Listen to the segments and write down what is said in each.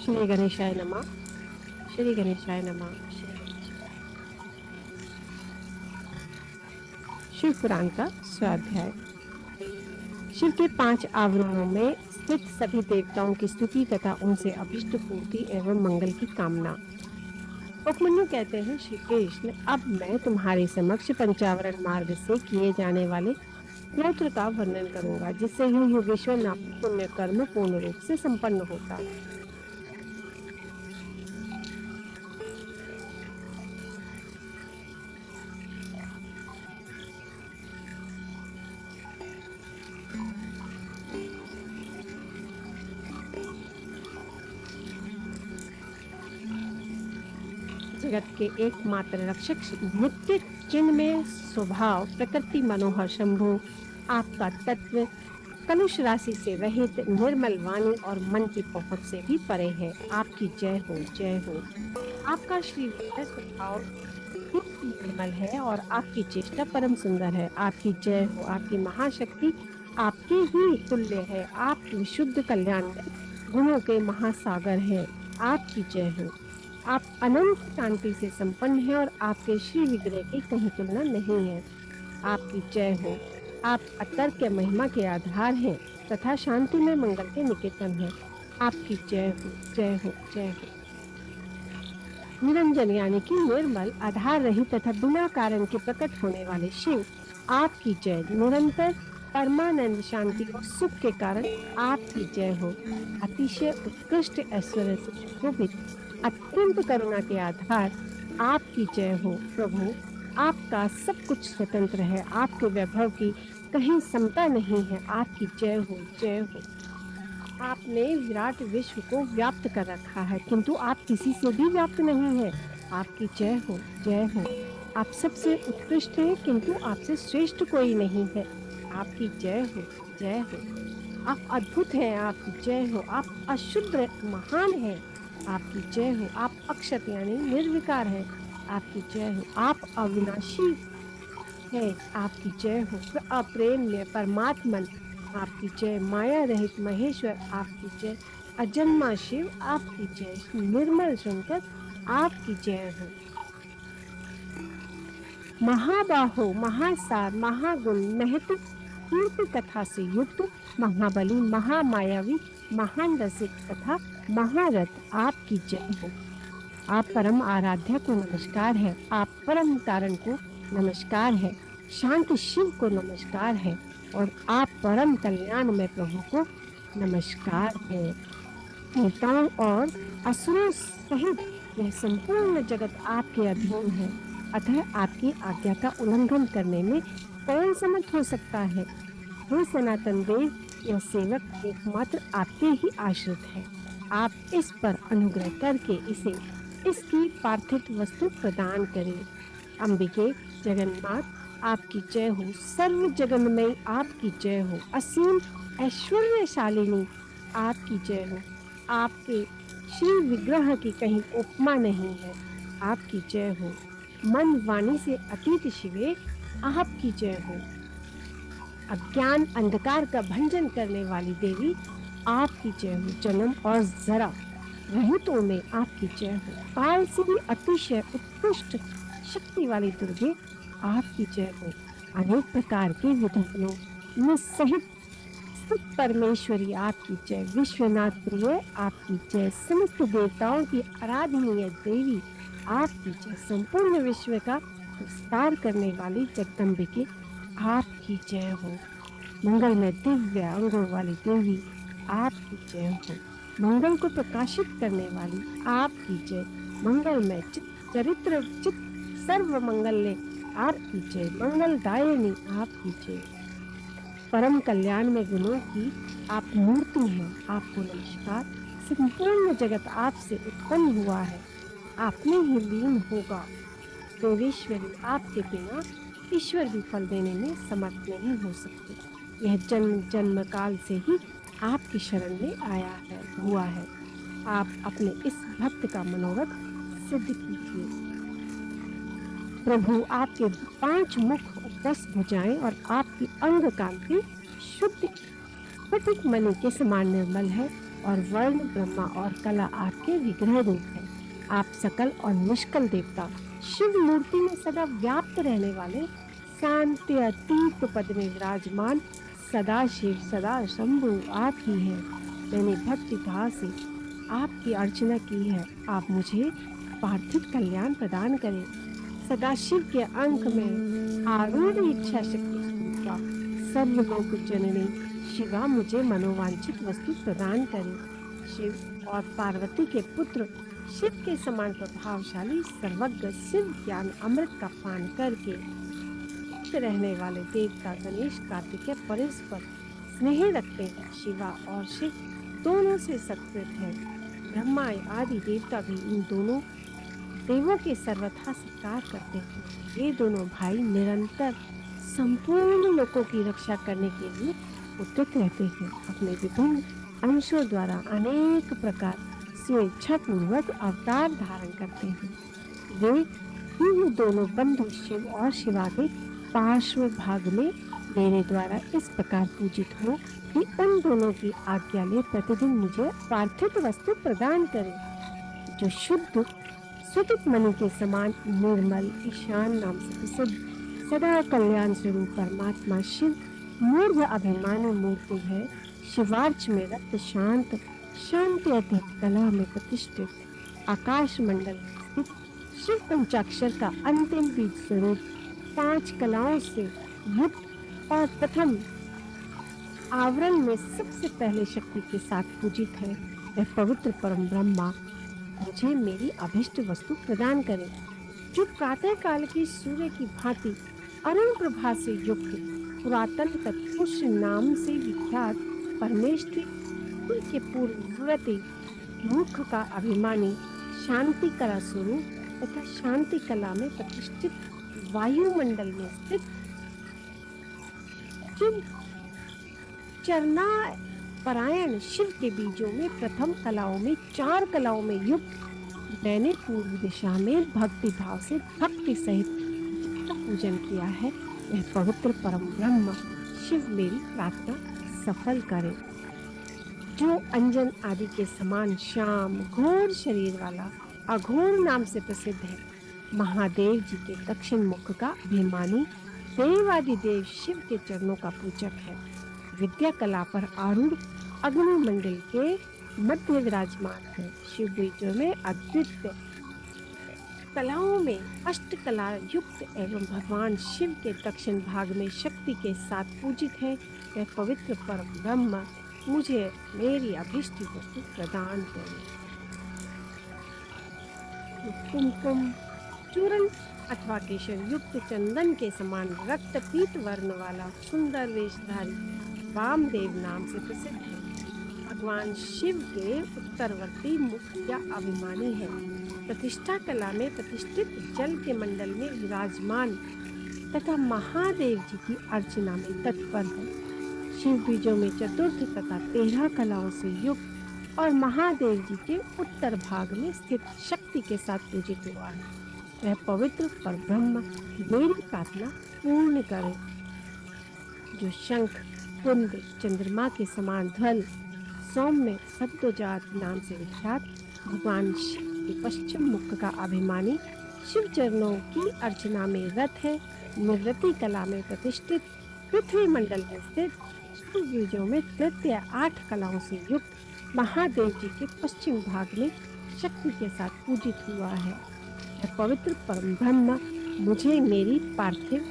श्री गणेशाय नमः। श्री गणेशाय नमः। श्री गणेशाय। शिव पुराण का स्वाध्याय। शिव के 5 आवरणों में स्थित सभी देवताओं की स्तुति तथा उनसे अभिष्ट पूर्ति एवं मंगल की कामना। उपमन्यु कहते हैं, श्री कृष्ण, अब मैं तुम्हारे समक्ष पंचावरण मार्ग से किए जाने वाले स्तोत्र का वर्णन करूंगा, जिससे यह योगेश्वर नामक पुण्य कर्म पूर्ण रूप से संपन्न होता है। जगत के एकमात्र रक्षक नित्य चिन्मय स्वभाव प्रकृति मनोहर शंभु, आपका तत्व कलुष राशि से रहित निर्मल वाणी और मन की पहुंच से भी परे है। आपकी जय हो, जय हो। आपका श्री विग्रह स्वभाव निर्मल है और आपकी चेष्टा परम सुंदर है। आपकी जय हो। आपकी महाशक्ति आपके ही तुल्य है। आप विशुद्ध कल्याण गुणों के महासागर है। आपकी जय हो। आप अनंत शांति से संपन्न हैं और आपके श्री विग्रह की कहीं तुलना नहीं है। आपकी जय हो। आप अतर्क्य महिमा के आधार हैं तथा शांति में मंगल के निकेतन हैं। आपकी जय हो, जय हो, जय हो। निरंजन यानी कि निर्मल, आधार रहित तथा बिना कारण के प्रकट होने वाले शिव, आपकी जय। निरंतर परमानंद शांति और सुख के कारण आपकी जय हो। अतिशय उत्कृष्ट ऐश्वर्य से शोभित अत्यंत करुणा के आधार, आपकी जय हो। प्रभु, आपका सब कुछ स्वतंत्र है। आपके वैभव की कहीं समता नहीं है। आपकी जय हो, जय हो। आपने विराट विश्व को व्याप्त कर रखा है, किंतु आप किसी से भी व्याप्त नहीं है। आपकी जय हो, जय हो। आप सबसे उत्कृष्ट हैं, किंतु आपसे श्रेष्ठ कोई नहीं है। आपकी जय हो, जय हो। आप अद्भुत हैं। आपकी जय हो। आप अशुद्ध महान हैं। आपकी जय हो। आप अक्षत यानी निर्विकार हैं। आपकी जय हो। आप अविनाशी है। आपकी जय हो। अप्रेम्य परमात्मन, आपकी जय। माया रहित महेश्वर, आपकी जय। अजन्मा शिव, आपकी जय। निर्मल शंकर, आपकी जय हो। महाबाहो, महासार, महागुण, महत्व कीर्ति कथा से युक्त, महाबली, महामायावी, महान रसिक तथा महारथ, आपकी जय हो। आप परम आराध्या को नमस्कार है। आप परम कारण को नमस्कार है। शांत शिव को नमस्कार है और आप परम कल्याण में प्रभु को नमस्कार है। देवताओं और असुरों सहित यह संपूर्ण जगत आपके अधीन है, अतः आपकी आज्ञा का उल्लंघन करने में कौन समर्थ हो सकता है। हे सनातन देव, यह सेवक एकमात्र आपके ही आश्रित है। आप इस पर अनुग्रह करके इसे इसकी पार्थिव वस्तु प्रदान करें। अंबिके, जगन्नाथ, आपकी जय हो। सर्व जगन्मयी, आपकी जय हो। असीम ऐश्वर्यशालिनी, आपकी जय हो। आपके श्री विग्रह की कहीं उपमा नहीं है। आपकी जय हो। मन वाणी से अतीत शिवे, आपकी जय हो। अज्ञान अंधकार का भंजन करने वाली देवी, आपकी जय हो। जन्म और जरा रहितों में आपकी जय हो। काल से भी अतिशय उत्कृष्ट शक्ति वाली दुर्गे, आपकी जय हो। अनेक प्रकार के विधानों में सहित स्थित परमेश्वरी, आपकी जय। विश्वनाथ प्रिय, आपकी जय। समस्त देवताओं की आराधनीय देवी, आपकी जय। संपूर्ण विश्व का विस्तार करने वाली जगदम्बिके, आपकी जय हो। मंगल में दिव्य अंगों वाली देवी, आपकी जय हो। मंगल को प्रकाशित करने वाली, आपकी जय। मंगल में चरित्र चित सर्व मंगल्य, आपकी जय। मंगल दायिनी, आपकी जय। परम कल्याण में गुणों की आप मूर्ति हैं, आपको नमस्कार। संपूर्ण जगत आपसे उत्पन्न हुआ है, आप में ही लीन होगा। देवेश्वरी, आपके बिना ईश्वर भी फल देने में समर्थ नहीं हो सकते। यह जन्म जन्म काल से ही आपकी शरण में आया है, हुआ है। आप अपने इस भक्त का मनोरथ सिद्ध कीजिए। प्रभु, आपके 5 मुख, 10 भुजाएं और आपकी अंग कांति शुद्ध स्फटिक मणि के समान निर्मल है और वर्ण ब्रह्मा और कला आपके विग्रह रूप है। आप सकल और निष्कल देवता शिव मूर्ति में सदा व्याप्त रहने वाले शांति अतीत पद में विराजमान सदा शिव सदा शंभु आप ही हैं। मैंने भक्ति भाव से आपकी अर्चना की है। आप मुझे पार्थिव कल्याण प्रदान करें। सदाशिव के अंक में आरूढ़ इच्छा शक्ति स्वरूपा सर्वलोक जननी शिवा मुझे मनोवांछित वस्तु प्रदान करें। शिव और पार्वती के पुत्र शिव के समान प्रभावशाली सर्वज्ञ शिव ज्ञान अमृत का पान करके रहने वाले देवता गणेश कार्तिकेय परस्पर स्नेह रखते हैं। शिवा और शिव दोनों से सत्कृत है। ब्रह्मा आदि देवता भी इन दोनों देवों के सर्वथा सत्कार करते हैं। ये दोनों भाई निरंतर संपूर्ण लोकों की रक्षा करने के लिए उद्यत रहते हैं। अपने विभिन्न अंशों द्वारा अनेक प्रकार स्वेच्छा पूर्वक अवतार धारण करते हैं। वे इन दोनों बंधु शिव और शिवा के पार्श्व भाग में मेरे द्वारा इस प्रकार पूजित हो कि उन दोनों की आज्ञा ले प्रतिदिन मुझे पार्थिव वस्तु प्रदान करें, जो शुद्ध स्वतित मणि के समान निर्मल ईशान नाम से प्रसिद्ध सदा कल्याण स्वरूप परमात्मा शिव मूर्ध अभिमानी मूर्ति है। शिवार्च में रक्त शांत शांति अतीत कला में प्रतिष्ठित आकाश मंडल स्थित शिव पंचाक्षर का अंतिम बीज स्वरूप 5 कलाओं से युक्त और प्रथम आवरण में सबसे पहले शक्ति के साथ पूजित है। वह पवित्र परम ब्रह्मा मुझे मेरी अभिष्ट वस्तु प्रदान करे, जो प्रातः काल की सूर्य की भांति अरुण प्रभा से युक्त पुरातन तत्पुरुष नाम से विख्यात परमेष्ठी कुल के पूर्ववर्ती मुख का अभिमानी शांति कला स्वरूप तथा शांति कला में प्रतिष्ठित वायुमंडल में स्थित चरना परायण शिव के बीजों में प्रथम कलाओं में 4 कलाओं में युक्त मैंने पूर्व दिशा में भक्ति भाव से भक्ति सहित पूजन किया है। वह पवित्र परम ब्रह्म शिव मेरी प्रार्थना सफल करे। जो अंजन आदि के समान श्याम घोर शरीर वाला अघोर नाम से प्रसिद्ध है, महादेव जी के दक्षिण मुख का अभिमानी देवादिदेव शिव के चरणों का पूजक है। विद्या कला पर आरूढ़ अग्नि मंडल के मध्य विराजमान है। शिव बीजों में अद्वितीय कलाओं में अष्ट कला युक्त एवं भगवान शिव के दक्षिण भाग में शक्ति के साथ पूजित है। वह पवित्र परम ब्रह्म मुझे मेरी अभिष्ट वस्तु प्रदान करे। कुमकुम चूर्ण अथवा केशर युक्त चंदन के समान रक्त पीत वर्ण वाला सुंदर वेशधारी वामदेव नाम से प्रसिद्ध है। भगवान शिव के उत्तरवर्ती मुख्य अभिमानी है। प्रतिष्ठा कला में प्रतिष्ठित जल के मंडल में विराजमान तथा महादेव जी की अर्चना में तत्पर है। शिव बीजों में चतुर्थ तथा 13 कलाओं से युक्त और महादेव जी के उत्तर भाग में स्थित शक्ति के साथ पूजित हुआ है। वह पवित्र परब्रह्म मेरी प्रार्थना पूर्ण करे। जो शंख कुंद चंद्रमा के समान ध्वल सौम्य सद्योजात नाम से विख्यात भगवान शिव के पश्चिम मुख का अभिमानी शिव चरणों की अर्चना में रत है। निवृत्ति कला में प्रतिष्ठित पृथ्वी मंडल में स्थित शिव बीजों में तृतीय 8 कलाओं से युक्त महादेव जी के पश्चिम भाग में शक्ति के साथ पूजित हुआ है। यह पवित्र परम ब्रह्म मुझे मेरी पार्थिव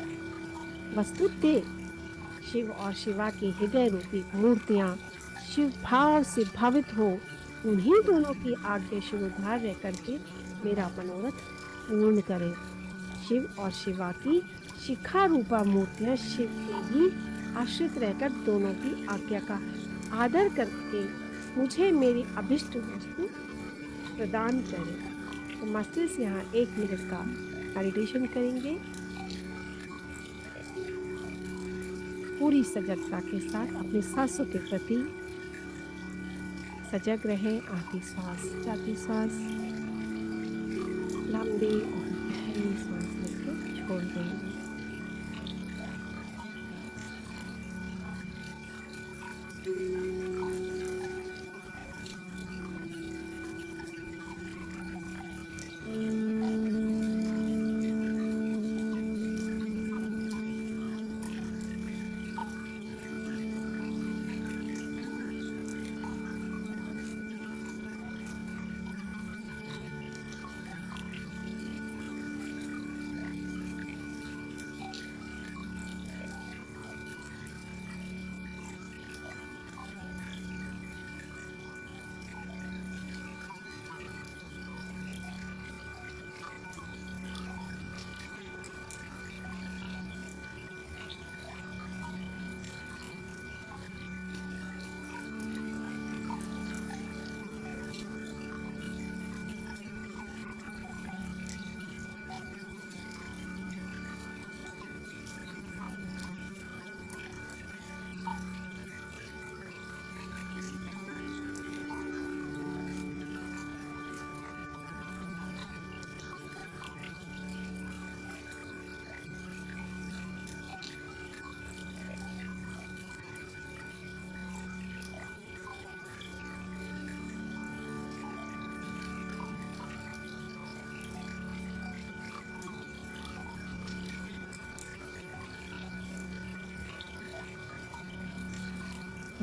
वस्तु दे। शिव और शिवा की हृदय रूपी मूर्तियां शिव भाव से भावित हो, उन्हीं दोनों की आज्ञा शिरोधार रह करके मेरा मनोरथ पूर्ण करे। शिव और शिवा की शिखा रूपा मूर्तियां शिव के ही आश्रित रहकर दोनों की आज्ञा का आदर करके मुझे मेरी अभिष्ट वस्तु प्रदान करें। तो मास्टर्स यहाँ 1 मिनट का मेडिटेशन करेंगे। पूरी सजगता के साथ अपने सांसों के प्रति सजग रहें। आती सांस जाती सांस लंबी और गहरी सांस लेकर छोड़ देंगे।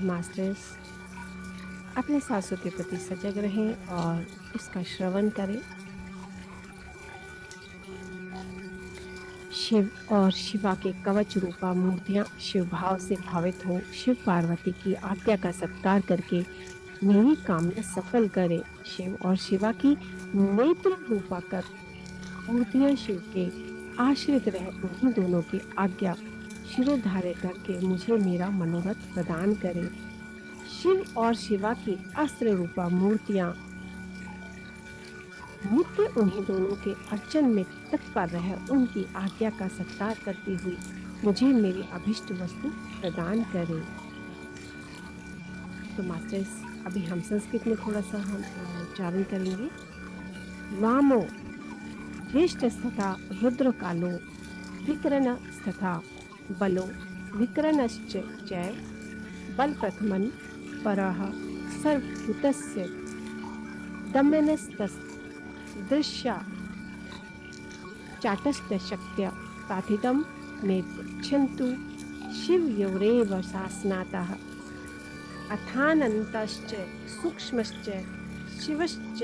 तो मास्टर्स अपने सांसों के प्रति सजग रहें और इसका श्रवण करें। शिव और शिवा के कवच रूपा मूर्तियां शिव भाव से भावित हो शिव पार्वती की आज्ञा का सत्कार करके मेरी कामना सफल करे। शिव और शिवा की नेत्र रूपा कर मूर्तियां शिव के आश्रित रह उन्हीं दोनों की आज्ञा शिरोधार्य करके मुझे मेरा मनोरथ प्रदान करे। शिव और शिवा की अस्त्र रूपा मूर्तियां नित्य उन्हीं दोनों के अर्चन में तत्पर रह उनकी आज्ञा का सत्कार करती हुई मुझे मेरी अभिष्ट वस्तु प्रदान करे। तो मास्टर्स अभी हम संस्कृत में थोड़ा सा हम उच्चारण करेंगे। वामो ज्येष्ठस्तथा रुद्रकालो विकरणस्तथा बलो विकरणश्च चैव बल प्रथमन परः सर्वभूतस्य दमनस्तस्य दृश्या चाटस्थ शक्त्या पाठितम मे पृच्छन्तु शिवयोरेव शासनातः अथानन्तश्च सूक्ष्मश्च शिवश्च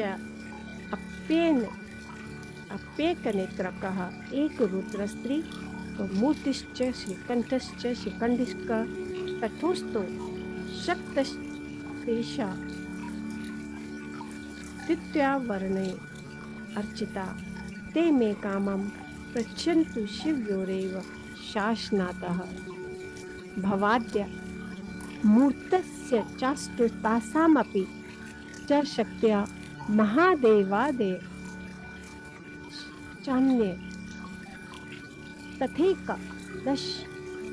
अप्येकनेत्रकः एकरुद्रस्त्री मूर्तिश्च श्रीकण्ठश्च शिखण्डिश्च तथोस्तो शक्तस्तेषा द्वितीया वर्णे अर्चिता ते मे कामं पृच्छन्तु शिवयोरेव शासनातः भवाद्य मूर्तस्य चास्तुतासामपि च शक्त्या महादेवादय चान्ये तथैक दश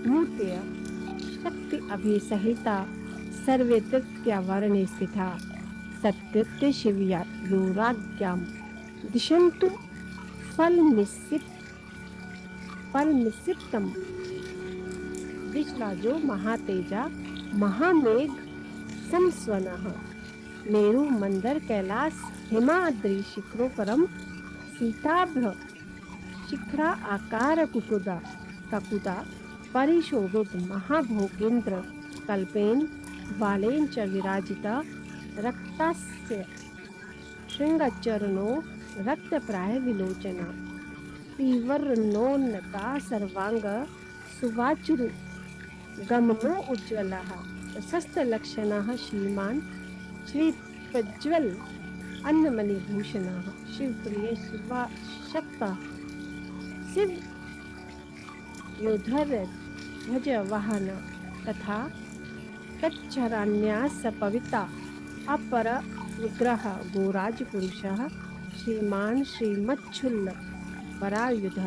मूर्तय शक्ति अभिसहिता सर्वे तृतीया वर्णे स्थिता सत्कृत्य शिवया योराज्ञां दिशन्तु फलनिसिप्तं विश्लाजो महातेजा महामेघ समस्वनः मेरु मंदर कैलास हिमाद्रि शिखरों परम सीताभ्र शिखरा आकार कुकुदा परिशोभित महाभोगेन्द्र कल्पेन बालेन च विराजिता रक्तस्य शृंगचरणो रक्तप्राय विलोचना तीव्रनोन्नता सर्वांग सुवाचुरु गमनो उज्ज्वलः प्रशस्तलक्षणः श्रीमान् श्रीप्रज्वल अन्नमणिभूषणः शिवप्रिय शिवाशक्तः शिव योधर ध्वज वाहन तथा तच्छरान्यास पविता अपर विग्रह गोराज पुरुषः श्रीमान श्रीमच्छुल्ल परायुध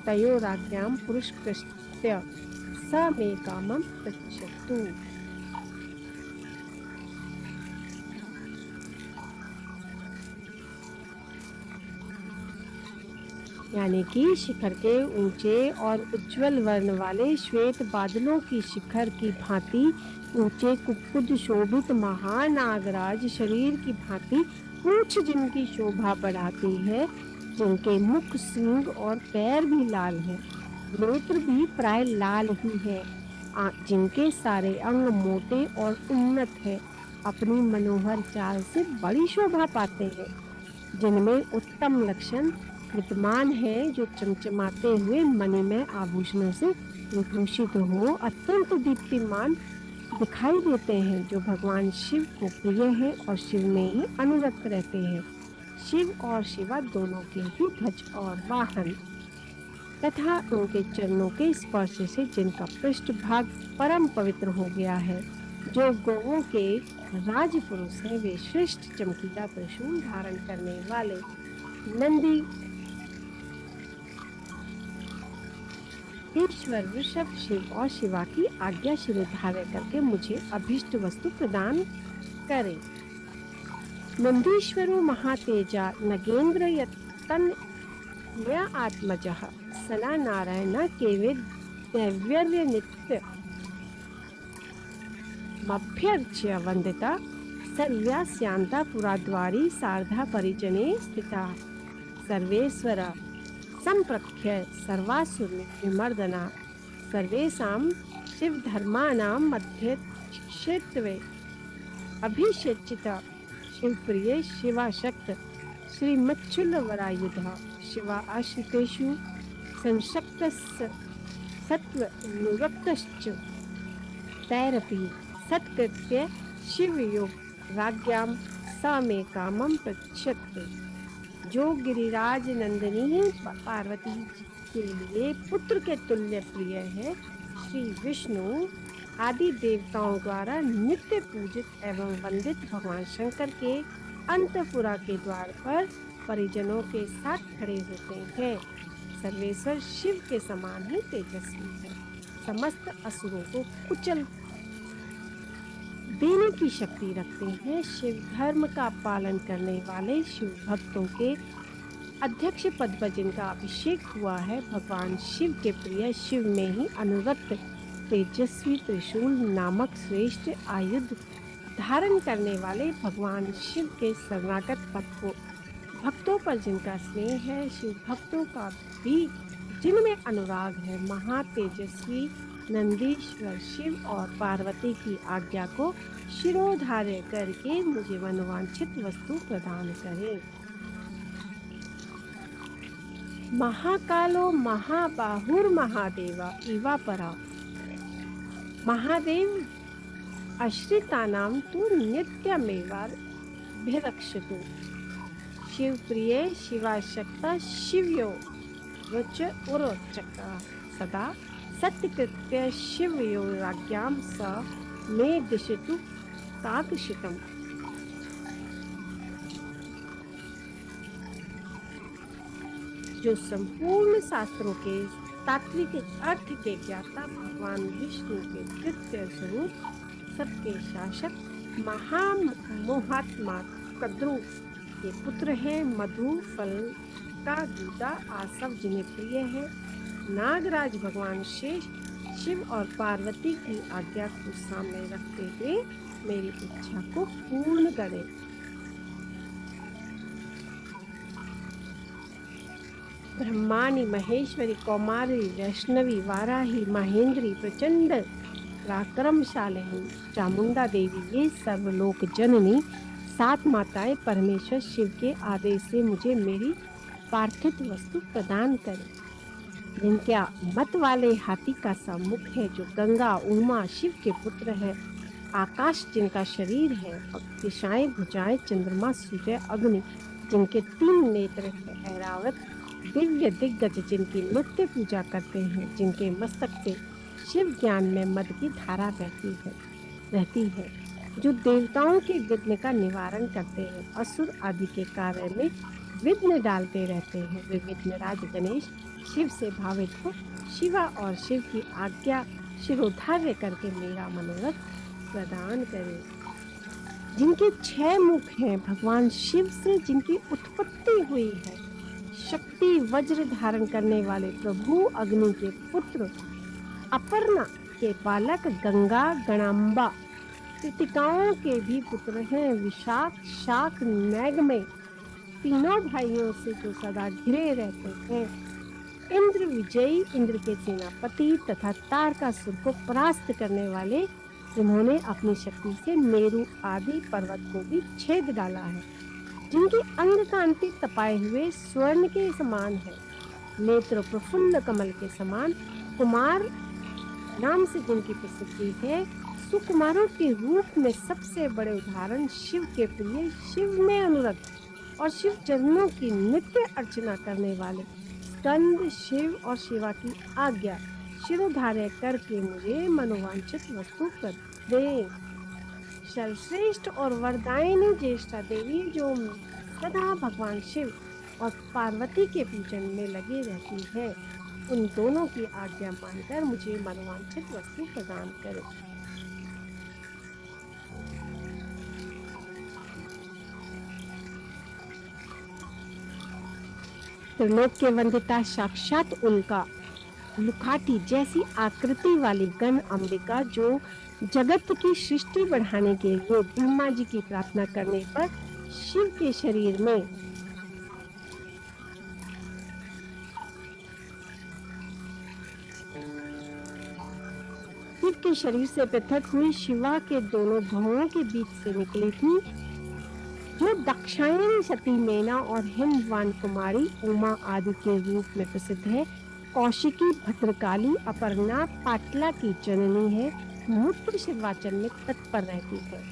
तयोराज्ञां पुरस्कृत्य स मे कामं पृच्छतु। यानी कि शिखर के ऊंचे और उज्जवल वर्ण वाले श्वेत बादलों की शिखर की भांति ऊंचे कुक्कुट शोभित महान नागराज शरीर की भांति पूंछ जिनकी शोभा बढ़ाती है, जिनके मुख सींग और पैर भी लाल हैं, नेत्र भी प्राय लाल ही है, जिनके सारे अंग मोटे और उन्नत है, अपनी मनोहर चाल से बड़ी शोभा पाते हैं, जिनमें उत्तम लक्षण विद्यमान है, जो चमचमाते हुए मणिमय आभूषणों से विभूषित हो अत्यंत दीप्तिमान दिखाई देते हैं, जो भगवान शिव को प्रिय है और शिव में ही अनुरक्त रहते हैं। शिव और शिवा दोनों के ही ध्वज और वाहन तथा उनके चरणों के स्पर्श से जिनका पृष्ठभाग परम पवित्र हो गया है, जो गौओं के राजपुरुष हैं, वे श्रेष्ठ चमकीला त्रिशूल धारण करने वाले नंदी ईश्वर वृषभ शिव और शिवा की आज्ञा शिरोधार्य करके मुझे अभीष्ट वस्तु प्रदान करे। नंदीश्वरो महातेजा नगेंद्र यत्तन्मया आत्मजः सना नारायण केवे दैव्य नित्य मभ्यर्च्य वंदिता सर्व्या स्यांता पुराद्वारी सार्धा परिजने स्थिता सर्वेश्वर संप्रख्य सर्वासुर विमर्दना सर्वेषां शिव धर्माणां मध्ये क्षेत्रवे अभिषेचिता शिवप्रिये शिवाशक्त श्रीमच्छुल्लवरायुधा शिवा आश्रितेषु संशक्तस्य सत्त्वनिवृत्तश्च तैरपि सत्कृत्य शिवयोग राज्ञां सा मे कामं पृच्छत्। जो गिरिराज नंदिनी पार्वती जी के लिए पुत्र के तुल्य प्रिय है, श्री विष्णु आदि देवताओं द्वारा नित्य पूजित एवं वंदित भगवान शंकर के अंतपुरा के द्वार पर परिजनों के साथ खड़े होते हैं। सर्वेश्वर शिव के समान ही तेजस्वी है, समस्त असुरों को कुचल देने की शक्ति रखते हैं। शिव धर्म का पालन करने वाले शिव भक्तों के अध्यक्ष पद पर जिनका अभिषेक हुआ है, भगवान शिव के प्रिय शिव में ही अनुरक्त तेजस्वी त्रिशूल नामक श्रेष्ठ आयुध धारण करने वाले भगवान शिव के शरणागत पद को भक्तों पर जिनका स्नेह है, शिव भक्तों का भी जिनमें अनुराग है, महातेजस्वी नंदीश्वर शिव और पार्वती की आज्ञा को शिरोधार्य करके मुझे मनोवांछित वस्तु प्रदान करें। महाकालो महाबाहुर्महादेवा इवा परा। महादेव आश्रितानां तु नित्यमेवाभिरक्षतु। शिवप्रिये शिवाशक्ता शिवयो रुच उरोचका सदा सत्यकृत्य शिवयो राज्ञां स मे दिशतु काकशितम्। जो संपूर्ण शास्त्रों के तात्विक अर्थ के ज्ञाता भगवान विष्णु के तृतीय स्वरूप सबके शासक महामोहात्मा कद्रु के पुत्र हैं। मधु फल का दूधा आसव जिन्हें प्रिय है। नागराज भगवान शेष शिव और पार्वती की आज्ञा को सामने रखते हुए मेरी इच्छा को पूर्ण करें। ब्रह्माणी महेश्वरी कौमारी वैष्णवी वाराही महेंद्री प्रचंड पराक्रमशालिनी चामुंडा देवी ये सर्वलोक जननी सात माताएं परमेश्वर शिव के आदेश से मुझे मेरी पार्थिव वस्तु प्रदान करें। जिनका मत वाले हाथी का सा मुख है, जो गंगा उमा शिव के पुत्र है। आकाश जिनका शरीर है, दिशाएं भुजाएं चंद्रमा सूर्य अग्नि जिनके तीन नेत्र है। ऐरावत दिव्य दिग्गज जिनकी नित्य पूजा करते हैं, जिनके मस्तक से शिव ज्ञान में मद की धारा रहती है, जो देवताओं के विघ्न का निवारण करते हैं, असुर आदि के कार्य में विघ्न डालते रहते हैं। वे विघ्नराज गणेश शिव से भावित हो शिवा और शिव की आज्ञा शिरोधार्य करके मेरा मनोरथ प्रदान करें। जिनके 6 मुख हैं, भगवान शिव से जिनकी उत्पत्ति हुई है, शक्ति वज्र धारण करने वाले प्रभु अग्नि के पुत्र अपर्णा के बालक गंगा गणाम्बा कृतिकाओं के भी पुत्र हैं। विशाख शाख नैग में तीनों भाइयों से जो सदा घिरे रहते हैं। इंद्र विजयी इंद्र के सेनापति तथा तारकासुर को परास्त करने वाले, जिन्होंने अपनी शक्ति से मेरु आदि पर्वत को भी छेद डाला है। जिनकी अंग कांति तपाए हुए स्वर्ण के समान है, नेत्र प्रफुल्ल कमल के समान, कुमार नाम से जिनकी प्रसिद्धि है। सुकुमारों के रूप में सबसे बड़े उदाहरण शिव के प्रिय शिव में अनुरक्त और शिव चरणों की नित्य अर्चना करने वाले स्कंद शिव और शिवा की आज्ञा शिरोधार्य करके मुझे मनोवांछित वस्तु कर दे। सर्वश्रेष्ठ और वरदायिनी ज्येष्ठा देवी जो सदा भगवान शिव और पार्वती के पूजन में लगी रहती है, उन दोनों की आज्ञा मानकर मुझे मनोवांछित वस्तु प्रदान करो। त्रिलोक के वंदिता साक्षात उनका लुखाटी जैसी आकृति वाली गण अंबिका, जो जगत की सृष्टि बढ़ाने के लिए ब्रह्मा जी की प्रार्थना करने पर शिव के शरीर में शिव के के शरीर से पृथक हुई शिवा के दोनों भवों के बीच से निकली थी, जो दाक्षायणी सती मेना और हिमवान कुमारी उमा आदि के रूप में प्रसिद्ध है। कौशिकी, भद्रकाली, अपर्णा पाटला की जननी है, मूत्र निर्वाचन में तत्पर रहती है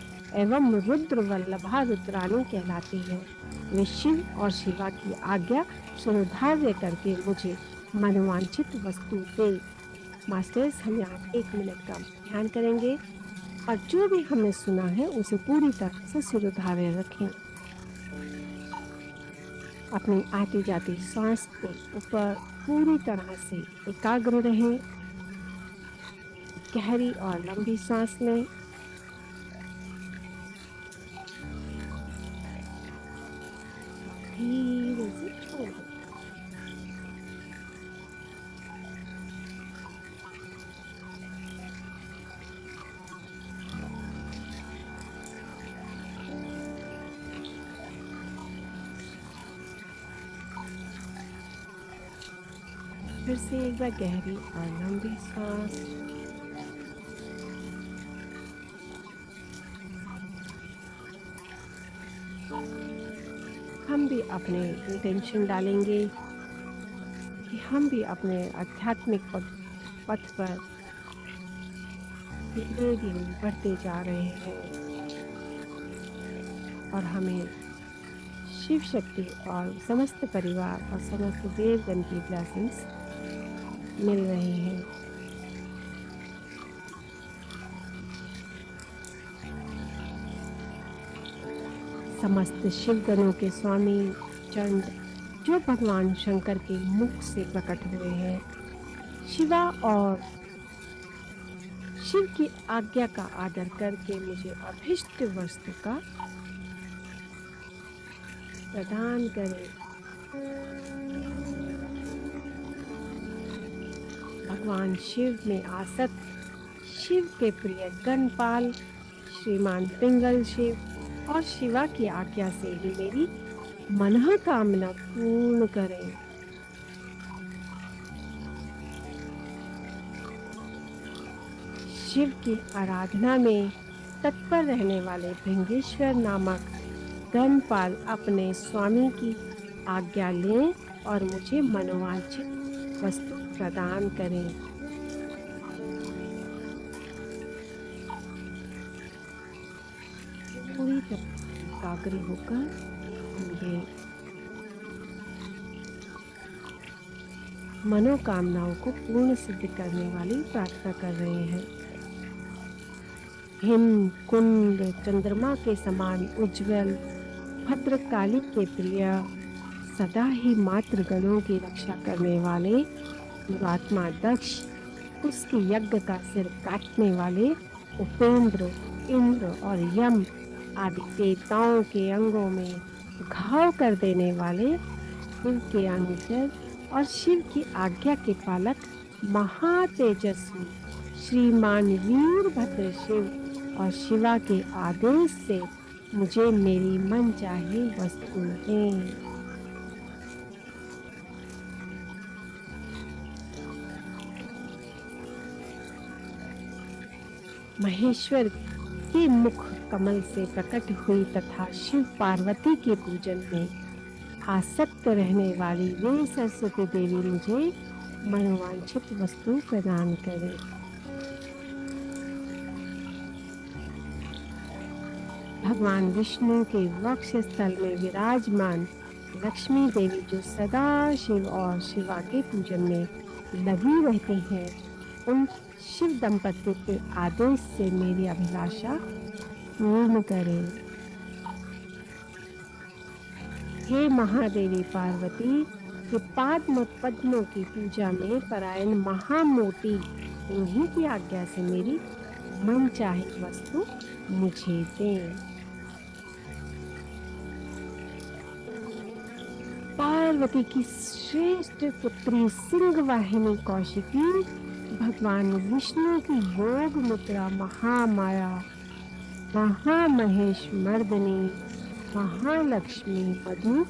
एवं रुद्र वल्लभा रुद्राणी कहलाती है। वे शिव और शिवा की आज्ञा शिरोधार्य करके मुझे मनोवांछित वस्तु दे। मास्टर्स, हम यहाँ 1 मिनट का ध्यान करेंगे और जो भी हमने सुना है उसे पूरी तरह से शिरोधार्य रखें। अपनी आती जाती सांस के ऊपर पूरी तरह से एकाग्र रहें। गहरी और लंबी सांस लें। धीरे से छोड़ दें। फिर से एक बार गहरी और लंबी सांस। हम भी अपने इंटेंशन डालेंगे कि हम भी अपने आध्यात्मिक पथ पर धीरे धीरे बढ़ते जा रहे हैं और हमें शिव शक्ति और समस्त परिवार और समस्त देवगण की ब्लेसिंग्स मिल रही हैं। समस्त शिवगणों के स्वामी चंड जो भगवान शंकर के मुख से प्रकट हुए हैं, शिवा और शिव की आज्ञा का आदर करके मुझे अभीष्ट वस्तु का प्रदान करें। भगवान शिव में आसक्त शिव के प्रिय गणपाल श्रीमान पिंगल शिव और शिवा की आज्ञा से ही मेरी मनोकामना पूर्ण करें। शिव की आराधना में तत्पर रहने वाले भृंगेश्वर नामक गणपाल अपने स्वामी की आज्ञा लें और मुझे मनोवांछित वस्तु प्रदान करें। पूरी तरह एकाग्र होकर ये मनोकामनाओं को पूर्ण सिद्ध करने वाली प्रार्थना कर रहे हैं। हिम कुंड चंद्रमा के समान उज्जवल भद्रकाली के प्रिय सदा ही मातृ गणों की रक्षा करने वाले दुरात्मा दक्ष, उसके यज्ञ का सिर काटने वाले उपेंद्र, इंद्र और यम आदि देवताओं के अंगों में घाव कर देने वाले शिव के अनुचर और शिव की आज्ञा के पालक महातेजस्वी श्रीमान वीरभद्र शिव और शिवा के आदेश से मुझे मेरी मनचाही वस्तु दें। महेश्वर के मुख कमल से प्रकट हुई तथा शिव पार्वती के पूजन में आसक्त रहने वाली वे सरस्वती देवी मुझे मनोवांछित वस्तु प्रदान करें। भगवान विष्णु के वक्ष स्थल में विराजमान लक्ष्मी देवी जो सदा शिव और शिवा के पूजन में लगी रहती हैं, उन शिव दंपति के आदेश से मेरी अभिलाषा पूर्ण करें। हे महादेवी पार्वती, के पद्मों की पूजा में परायण महामोटी उन्हीं की आज्ञा से मेरी मनचाही वस्तु मुझे दें। पार्वती की श्रेष्ठ पुत्री सिंहवाहिनी कौशिकी भगवान विष्णु की योग मुद्रा महामाया, महामहेश मर्दनी, महालक्ष्मी मधु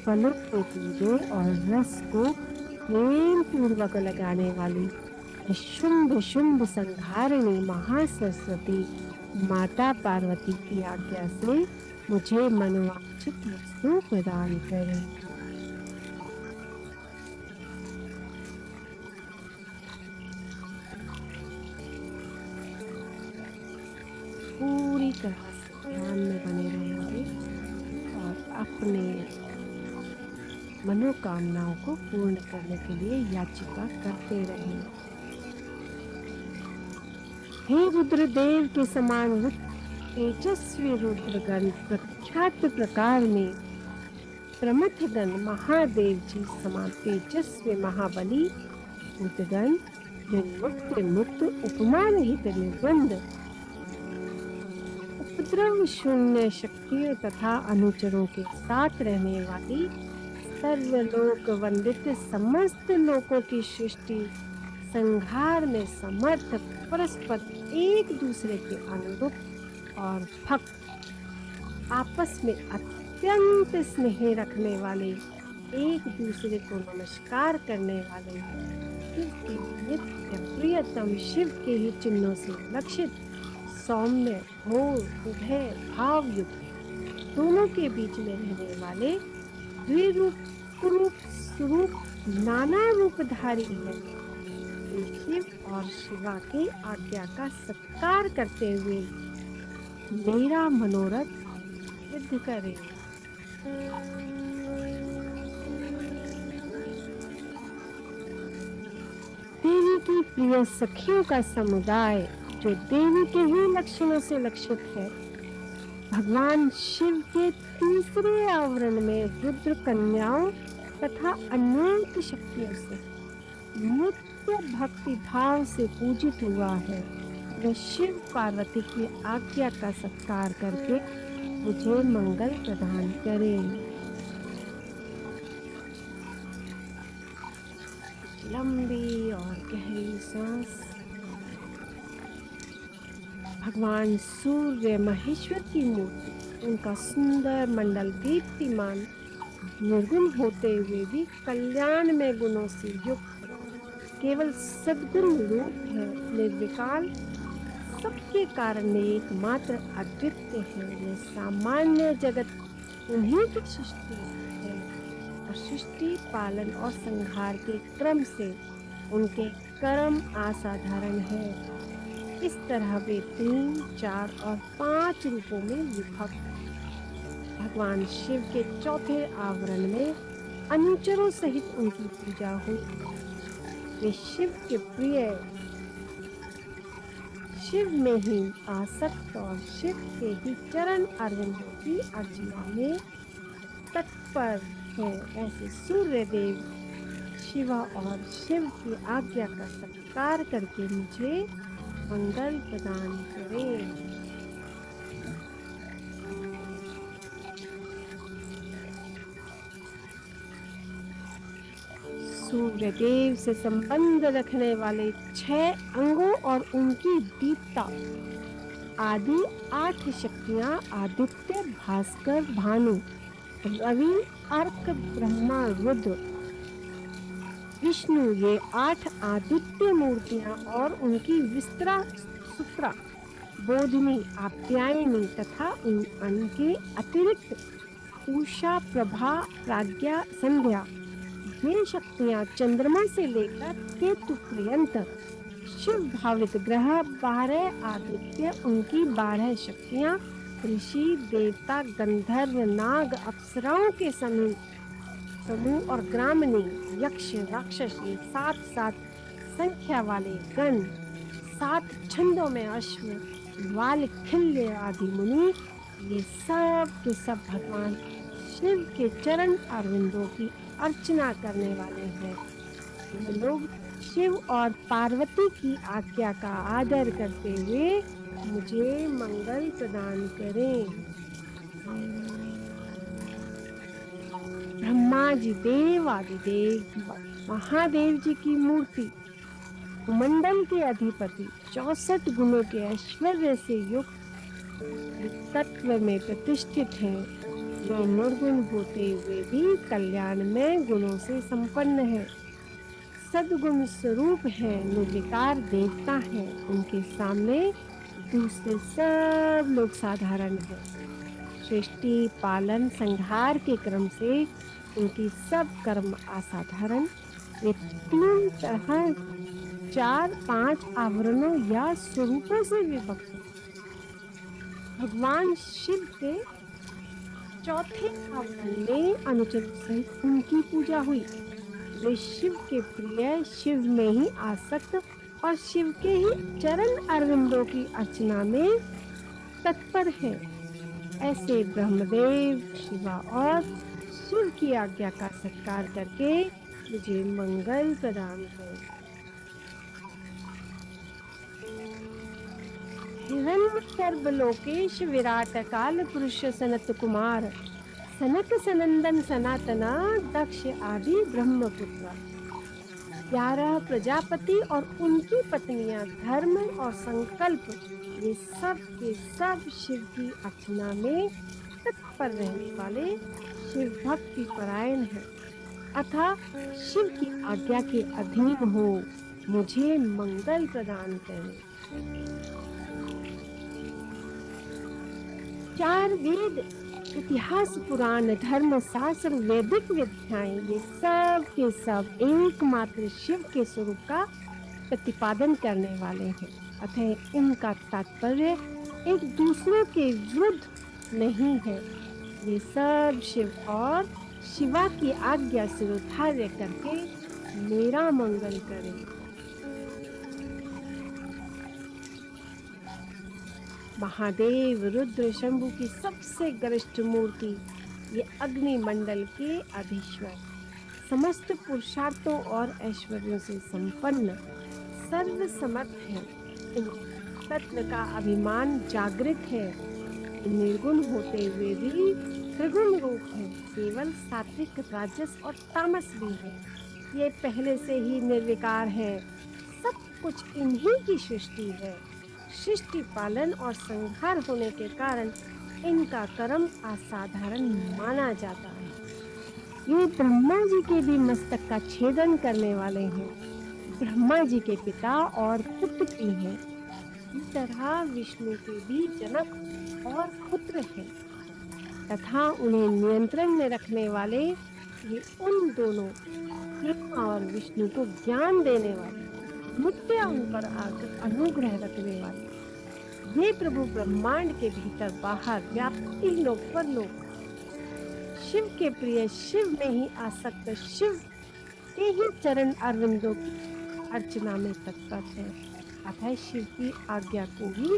फलों के पूजे और रस को प्रेम पूर्वक लगाने वाली शुंभ शुंभ संहारिणी महासरस्वती माता पार्वती की आज्ञा से मुझे मनोवांछित वस्तु प्रदान करें। पूरी तरह से ध्यान में बने रहेंगे और अपने मनोकामनाओं को पूर्ण करने के लिए याचिका करते रहें। हे रुद्रदेव के समान तेजस्वी रुद्रगण प्रख्यात प्रकार में प्रमथगण महादेव जी समान तेजस्वी महाबली रुद्रगण निर्मुक्त मुक्त उपमा रहित निर्बंध उपद्रव शून्य शक्तियों तथा अनुचरों के साथ रहने वाली सर्वलोक वंदित समस्त लोकों की सृष्टि संहार में समर्थ परस्पर एक दूसरे के अनुरूप और भक्त आपस में अत्यंत स्नेह रखने वाले एक दूसरे को नमस्कार करने वाले शिव के नित्य प्रियतम शिव के ही चिन्हों से लक्षित सौम्य घोर उभय भावयुक्त दोनों के बीच में रहने वाले द्विरूप कुरूप स्वरूप नाना रूपधारी है। शिव और शिवा की आज्ञा का सत्कार करते हुए मेरा मनोरथ सिद्ध करें। देवी की प्रिय सखियों का समुदाय जो देवी के ही लक्षणों से लक्षित है, भगवान शिव के तीसरे आवरण में रुद्र कन्याओं तथा अनेक शक्तियों से नित्य भक्ति भाव से पूजित हुआ है। वह शिव पार्वती की आज्ञा का सत्कार करके मुझे मंगल प्रदान करें। लंबी और गहरी सांस। भगवान सूर्य महेश्वर की मूर्ति उनका सुंदर मंडल दीप्तिमान निर्गुण होते हुए भी कल्याण में गुणों से युक्त केवल सद्गुण रूप है। निर्विकार सबके कारण में एकमात्र अद्वितीय है। यह सामान्य जगत उन्हीं की सृष्टि है और सृष्टि पालन और संहार के क्रम से उनके कर्म असाधारण है। इस तरह वे 3, 4 और 5 रूपों में विभक्त। भगवान शिव के चौथे आवरण में अनुचरों सहित उनकी पूजा हुई। वे शिव के प्रिय, शिव में ही आसक्त और शिव के ही चरण अरविंदों की अर्चना में तत्पर है। ऐसे सूर्य देव शिवा और शिव की आज्ञा का सत्कार करके मुझे मंगल प्रदान करें। सूर्य देव से संबंध रखने वाले 6 अंगों और उनकी दीप्ता आदि 8 शक्तियां आदित्य, भास्कर, भानु, रवि, अर्क, ब्रह्मा, रुद्र, विष्णु, ये 8 आदित्य मूर्तियां और उनकी विस्त्रा, सुत्रा, बोधिनी, आप्यायनी तथा उनके अतिरिक्त उषा, प्रभा, प्राज्ञा, संध्या, ये शक्तियां चंद्रमा से लेकर केतु पर्यंत शिव भावित ग्रह 12 आदित्य, उनकी 12 शक्तियां, ऋषि, देवता, गंधर्व, नाग, अप्सराओं के समूह और ग्रामणी, यक्ष, राक्षस, 7 संख्या वाले गण, 7 छंदों में अश्व, वालखिल्य आदि मुनि, ये सब के सब भगवान शिव के चरण अरविंदों की अर्चना करने वाले हैं। ये लोग शिव और पार्वती की आज्ञा का आदर करते हुए मुझे मंगल प्रदान करें। ब्रह्मा जी, देव आदिदेव महादेव जी की मूर्ति मंडल के अधिपति 64 गुणों के ऐश्वर्य से युक्त तत्व में प्रतिष्ठित हैं। वे निर्गुण होते हुए भी कल्याण में गुणों से संपन्न है। सद्गुण स्वरूप है, निर्विकार देवता है। उनके सामने दूसरे सब लोग साधारण हैं। सृष्टि, पालन, संहार के क्रम से उनकी सब कर्म असाधारण। वे तीन तरह, चार पांच आवरणों या स्वरूपों से विभक्त हैं। भगवान शिव के चौथे आवरण में अनुचर सहित उनकी पूजा हुई। वे शिव के प्रिय, शिव में ही आसक्त और शिव के ही चरण अरविंदों की अर्चना में तत्पर है। ऐसे ब्रह्मदेव, शिवा और शिव की आज्ञा का सत्कार करके मुझे मंगल प्रदान करें। हिरण्य सर्वलोकेश विराट काल पुरुष सनत कुमार, सनक सनंदन सनातना दक्ष आदि ब्रह्मपुत्र। 11 प्रजापति और उनकी पत्नियां, धर्म और संकल्प, ये सब के सब शिव की अर्चना में तत्पर रहने वाले शिव भक्ति परायण हैं। अतः शिव की आज्ञा के अधीन हो, मुझे मंगल प्रदान करें। 4 वेद, इतिहास, पुराण, धर्म, शास्त्र, वैदिक विद्याएं, ये सब के सब एकमात्र शिव के स्वरूप का प्रतिपादन करने वाले हैं। अतः इनका तात्पर्य एक दूसरे के विरुद्ध नहीं है। ये सब शिव और शिवा की आज्ञा शिरोधार्य करके मेरा मंगल करें। महादेव, रुद्र, शंभु की सबसे गरिष्ठ मूर्ति, ये अग्निमंडल के अधीश्वर, समस्त पुरुषार्थों और ऐश्वर्यों से संपन्न, सर्वसमर्थ है। इन तत्व का अभिमान जागृत है। निर्गुण होते हुए भी त्रिगुण रूप है। केवल सात्विक, राजस और तामस भी है। ये पहले से ही निर्विकार है। सब कुछ इन्हीं की सृष्टि है। सृष्टि, पालन और संहार होने के कारण इनका कर्म असाधारण माना जाता है। ये ब्रह्मा जी के भी मस्तक का छेदन करने वाले हैं। ब्रह्मा जी के पिता और पुत्र भी हैं। इस तरह विष्णु के भी जनक और पुत्र हैं तथा उन्हें नियंत्रण में रखने वाले ये उन दोनों, ब्रह्मा और विष्णु को ज्ञान देने वाले, नित्य उन पर आकर अनुग्रह रखने वाले, ये प्रभु ब्रह्मांड के भीतर बाहर व्याप्त लोक परलोक, शिव के प्रिय, शिव में ही आसक्त, शिव के ही चरण अरविंदों की अर्चना में तत्पर है। अतः शिव की आज्ञा को ही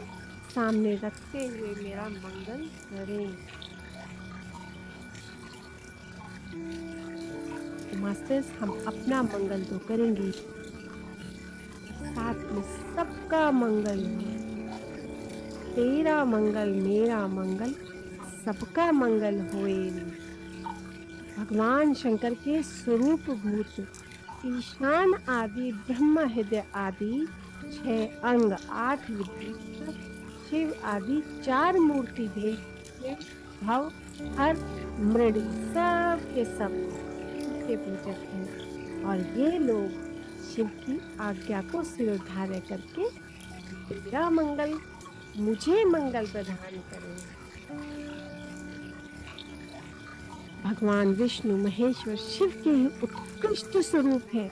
सामने रखते हुए मेरा मंगल करें। मास्टर्स, हम अपना मंगल तो करेंगे, साथ में सबका मंगल है। तेरा मंगल, मेरा मंगल, सबका मंगल होए। भगवान शंकर के स्वरूप भूत ईशान आदि, ब्रह्म हृदय आदि 6 अंग, 8 विद्या, शिव आदि 4 मूर्ति भेद, भव, हर, मृड, सब के सब के पूजक हैं। और ये लोग शिव की आज्ञा को शिरोधार्य करके मेरा मंगल, मुझे मंगल प्रदान करें। भगवान विष्णु महेश्वर शिव के ही उत्कृष्ट स्वरूप है।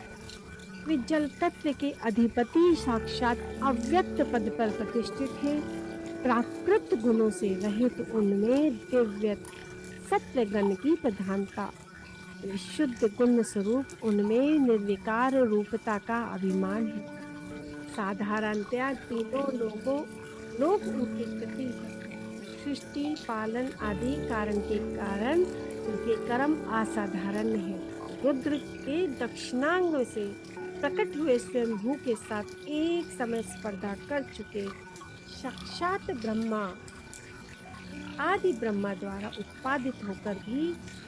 वे जल तत्व के अधिपति, साक्षात अव्यक्त पद पर प्रतिष्ठित है। प्राकृत गुणों से रहित उनमें दिव्य सत्वगण की प्रधानता, विशुद्ध गुण स्वरूप उनमें निर्विकार रूपता का अभिमान है। साधारणतया तीनों लोग उनकी गति है। सृष्टि, पालन आदि कारण के कारण उनके कर्म असाधारण है। रुद्र के दक्षिणांग से प्रकट हुए स्वयंभू के साथ एक समय स्पर्धा कर चुके साक्षात ब्रह्मा, आदि ब्रह्मा द्वारा उत्पादित होकर भी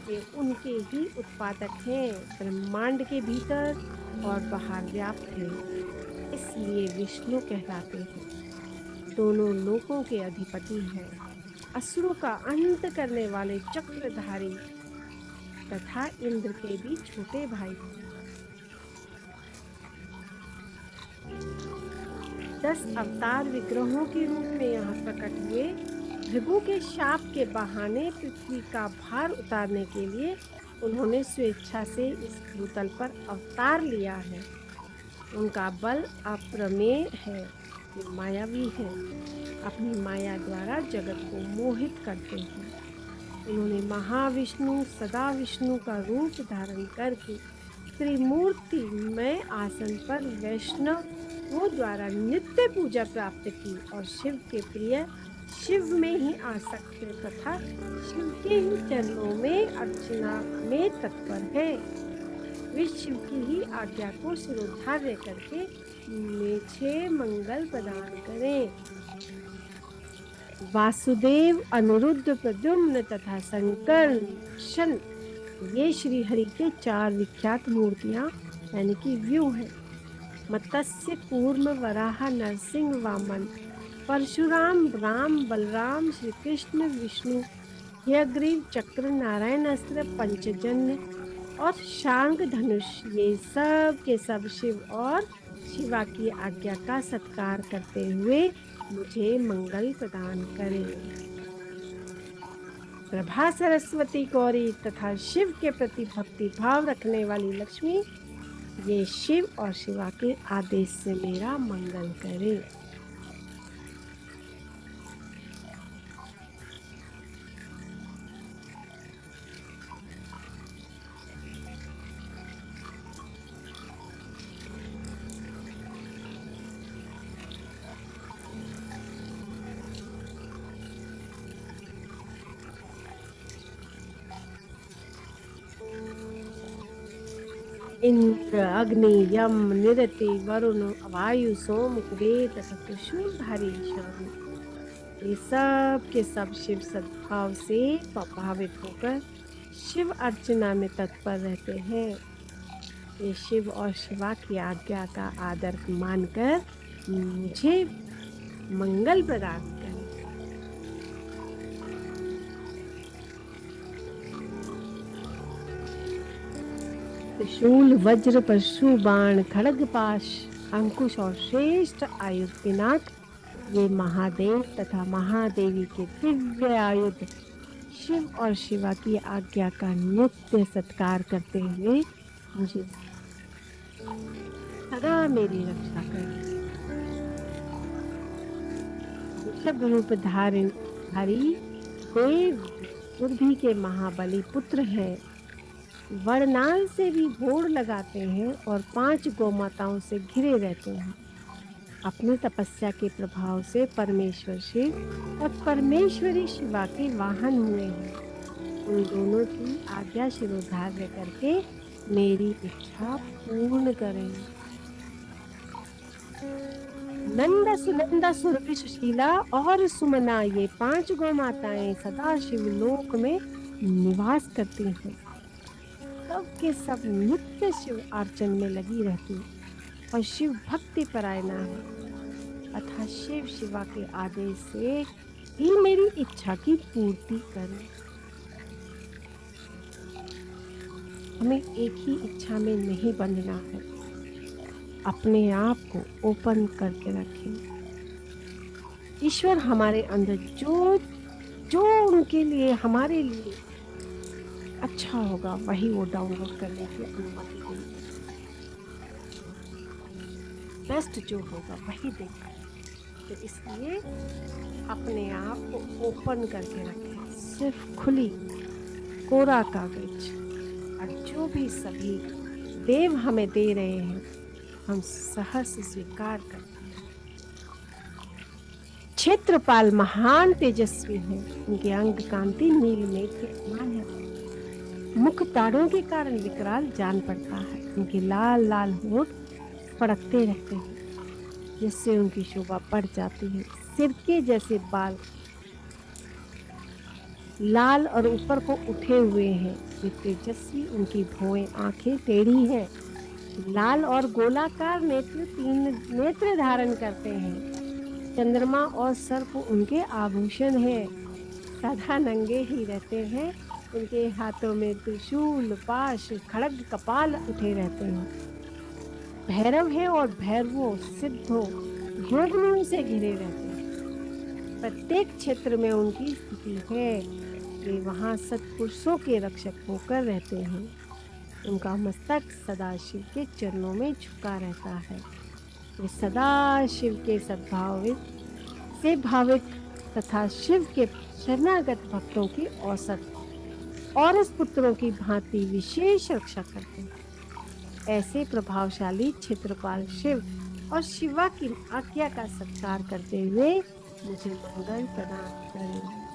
वे उनके ही उत्पादक हैं। ब्रह्मांड के भीतर और बाहर व्याप्त हैं, इसलिए विष्णु कहलाते हैं। दोनों लोकों के अधिपति हैं। असुरों का अंत करने वाले चक्रधारी तथा इंद्र के भी छोटे भाई हैं। 10 अवतार विग्रहों के रूप में यहाँ प्रकट हुए। भृगु के शाप के बहाने पृथ्वी का भार उतारने के लिए उन्होंने स्वेच्छा से इस भूतल पर अवतार लिया है। उनका बल अप्रमेय है, वो मायावी है, अपनी माया द्वारा जगत को मोहित करते हैं। उन्होंने महाविष्णु सदा विष्णु का रूप धारण करके त्रिमूर्ति में आसन पर वैष्णवों द्वारा नित्य पूजा प्राप्त की और शिव के प्रिय शिव में ही आसक्त तथा शिव के ही चरणों में अर्चना में तत्पर है। वे शिव की ही आज्ञा को शिरोधार्य करके मुझे मंगल प्रदान करें। वासुदेव, अनिरुद्ध, प्रद्युम्न तथा संकर्षण ये श्री हरि के 4 विख्यात मूर्तियां यानी कि व्यू है। मत्स्य, कूर्म, वराह, नरसिंह, वामन, परशुराम, राम, बलराम, श्री कृष्ण, विष्णु, हयग्रीव, चक्र, नारायण अस्त्र, पंचजन्य और शांग धनुष ये सब के सब शिव और शिवा की आज्ञा का सत्कार करते हुए मुझे मंगल प्रदान करें। प्रभा, सरस्वती, गौरी तथा शिव के प्रति भक्ति भाव रखने वाली लक्ष्मी ये शिव और शिवा के आदेश से मेरा मंगल करे। इंद्र, अग्नि, यम, निरति, वरुण, वायु, सोम, कुबेर तथा त्रिशूलधारी ईशान ये सब के सब शिव सद्भाव से प्रभावित होकर शिव अर्चना में तत्पर रहते हैं। ये शिव और शिवा की आज्ञा का आदर मानकर मुझे मंगल प्रदान करें। त्रिशूल, वज्र, परशु, बाण, खड्ग, पाश, अंकुश और श्रेष्ठ आयुध पिनाक ये महादेव तथा महादेवी के दिव्य आयुध शिव और शिवा की आज्ञा का नित्य सत्कार करते हुए मुझे सदा मेरी रक्षा करें। वृषभ रूप धारी देव सुरभि के महाबली पुत्र है। वरनाल से भी घोड़ लगाते हैं और 5 गौमाताओं से घिरे रहते हैं। अपने तपस्या के प्रभाव से परमेश्वर शिव और परमेश्वरी शिवा के वाहन हुए हैं। उन दोनों की आज्ञा शिरोधार्य करके मेरी इच्छा पूर्ण करें। नंदा, सुनंदा, सुरभि, सुशीला और सुमना ये 5 गौमाताएं सदा शिवलोक में निवास करती हैं। सब के सब नित्य शिव अर्चन में लगी रहती और शिव भक्ति परायणा है अतः शिव शिवा के आदेश से ही मेरी इच्छा की पूर्ति करें। हमें एक ही इच्छा में नहीं बंधना है, अपने आप को ओपन करके रखें। ईश्वर हमारे अंदर जो उनके लिए हमारे लिए अच्छा होगा वही वो डाउनलोड करने की अनुमति देंगे। बेस्ट जो होगा वही देगा। तो इसलिए अपने आप को ओपन करके रखें, सिर्फ खुली कोरा कागज और जो भी सभी देव हमें दे रहे हैं हम सहर्ष स्वीकार करते हैं। क्षेत्रपाल महान तेजस्वी हैं, उनके अंग कांति नील नेत्र समान है। मुख ताड़ों के कारण विकराल जान पड़ता है। उनके लाल लाल होठ फड़कते रहते हैं जिससे उनकी शोभा बढ़ जाती है। सिर के जैसे बाल लाल और ऊपर को उठे हुए हैं। वे तेजस्वी, उनकी भौएं आंखें टेढ़ी हैं। लाल और गोलाकार नेत्र 3 नेत्र धारण करते हैं। चंद्रमा और सर्प उनके आभूषण हैं। सदा नंगे ही रहते हैं। उनके हाथों में त्रिशूल, पाश, खड्ग, कपाल उठे रहते हैं। भैरव है और भैरवों, सिद्धों, योगिनियों से घिरे रहते हैं। प्रत्येक क्षेत्र में उनकी स्थिति है। वे वहां सत्पुरुषों के रक्षक होकर रहते हैं। उनका मस्तक सदा शिव के चरणों में झुका रहता है। वे सदा शिव के सद्भावित से भावित तथा शिव के शरणागत भक्तों की औसत और इस पुत्रों की भांति विशेष रक्षा करते हैं। ऐसे प्रभावशाली क्षेत्रपाल शिव और शिवा की आज्ञा का सत्कार करते हुए मुझे मंगल प्रदान करें।